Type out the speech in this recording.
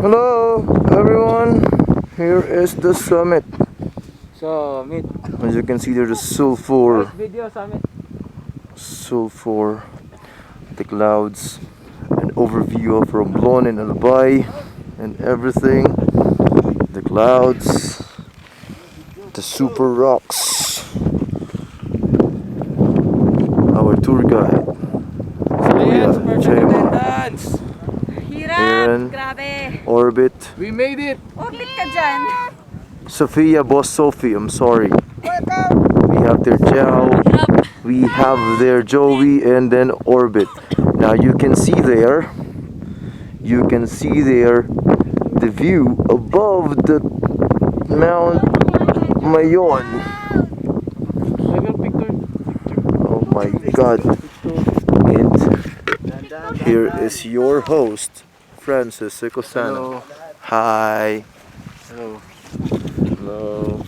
Hello everyone, here is the summit. Summit. As you can see, there's a sulfur, Video summit. the clouds, an overview of Romblon and Albay and everything, the clouds, the super rocks, our tour guide, Attendance. Aaron, Grabe. Orbit, We made it. Orbit ka dyan. Sophia, Boss Sophie, I'm sorry. We have their Jow, we have their Joey, and then Orbit. Now you can see there the view above the Mount Mayon. Oh my God. And here is your host, Francis Ecosano. Hello. Hi. Hello. Hello.